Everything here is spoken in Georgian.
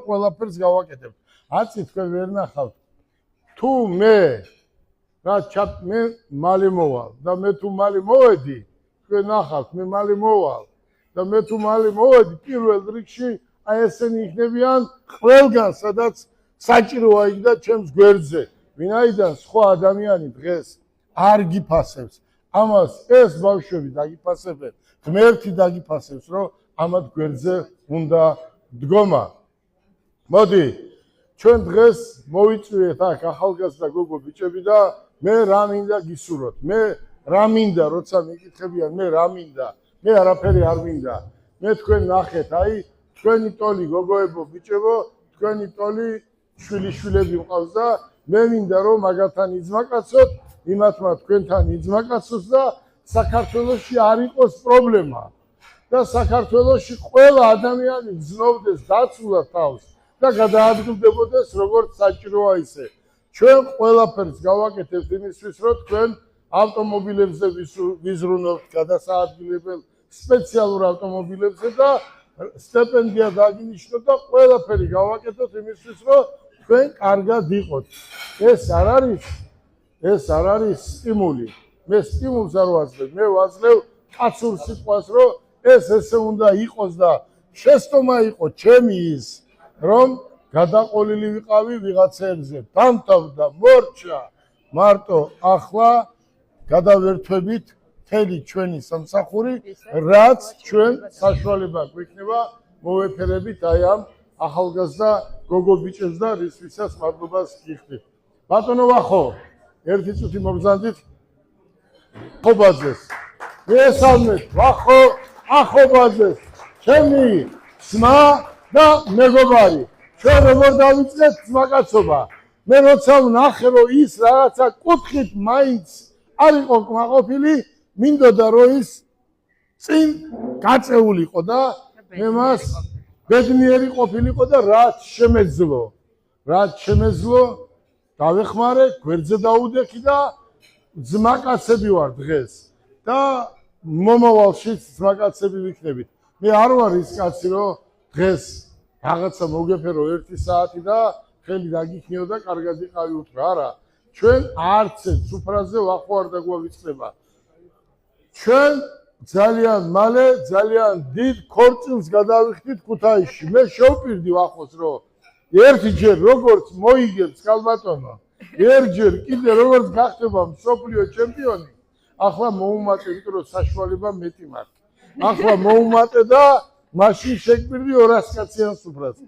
ყველაფერს გავაკეთებთ. აცი თქვენ ვერ ნახავთ. თუ მე მე მალე მოვალ და მე თუ მალე მოვედი, თქვენ ნახავთ, მე მალე მოვალ და მე თუ მალე მოვედი, პირველ რიგში აი ესენი იქნებიან ყველგან, სადაც საჭიროა იქ და ჩემს გვერდზე. ვინაიდან სხვა ადამიანი დღეს არ გიფასებს. ამას ეს ბავშვები დაგიფასებენ, ღმერთი დაგიფასებს, რომ ამათ გვერდზე უნდა დგომა. მოდი, ჩვენ დღეს მოვიწვიეთ აქ ახალგაზრდა გოგო ბიჭები და მე რა მინდა გისურვოთ. მე რა მინდა, როცა მიკითხებიან, მე რა მინდა, მე არაფერი არ მინდა. მე თქვენ ნახეთ, აი თქვენი ტოლი გოგოებო, ბიჭებო, თქვენი ტოლი შვილიშვილები მყავს და მე მინდა რომ მაგათთან იძმაკაცოთ, იმათმა თქვენთან იძმაკაცოს და საქართველოში არ იყოს პრობლემა. და საქართველოში ყველა ადამიანი გრძნობდეს დაცულად თავს და გადაადგილდებოდეს როგორც საჭიროა ისე. ჩვენ ყველაფერს გავაკეთებთ იმისთვის, რომ თქვენ ავტომობილებზე ვიზრუნოთ გადასაადგილებელ სპეციალურ ავტომობილებზე და სტიპენდია დაგინიშნოთ და ყველაფერი გავაკეთოთ იმისთვის, რომ თქვენ კარგად იყოთ. ეს არ არის სტიმული. მე სტიმულს არ ვაძლევ, მე ვაძლევ კაცურ სიტყვას, რომ ეს ესე უნდა იყოს და შეცდომა იყო ჩემი ის, რომ გადაყოლილი ვიყავი ვიღაცებზე. დამთავრდა მორჩა, მარტო ახლა გადავერთვებით მთელი ჩვენი სამსახური, რაც ჩვენ საშუალება გვექნება მოვეფერებით აი ამ ახალგაზრდა გოგო ბიჭებს და რისთვისაც მადლობას გიხდით. ბატონო ვახო, ერთი წუთი მოგზანდით ხობაძეს. მესალმეთ, ვახო ახობაძეს, ჩემი ძმა და მეგობარი. ჩვენ როგორ დავიწყეთ ძმაკაცობა? მე როცა ვნახე, რომ ის რაღაცა კუთხით მაინც არ იყო კმაყოფილი, მინდოდა რომ ის წინ გაწეულიყო და მე მას ბედნიერი ყოფილიყო და რაც შემეძლო, დავეხმარე, გვერდზე დაუდექი და ძმაკაცები ვარ დღეს. და მომავალშიც ძმაკაცები ვიქნებით. მე არ ვარ ის კაცი, რომ დღეს რაღაცა მოგეფერო 1 საათი და ხელი დაგიქნიო და კარგად იყავი უთხრა. არა, ჩვენ არც სუფრაზე ვახო არ დაგვავიწყდება. ჩვენ ძალიან მალე, ძალიან დიდ ქორწილს გადავიხდით ქუთაისში. მე შევპირდი ვახოს, რომ ერთჯერ როგორც მოიგებს კალბატონო, ერთჯერ კიდე როგორც გახდება მსოფლიო ჩემპიონი, ახლა მოუმატე, იმიტომ რომ საშუალება მეტი მაქვს. ახლა მოუმატე და მაშინ შეგპირდი 200 კაციან სუფრაზე.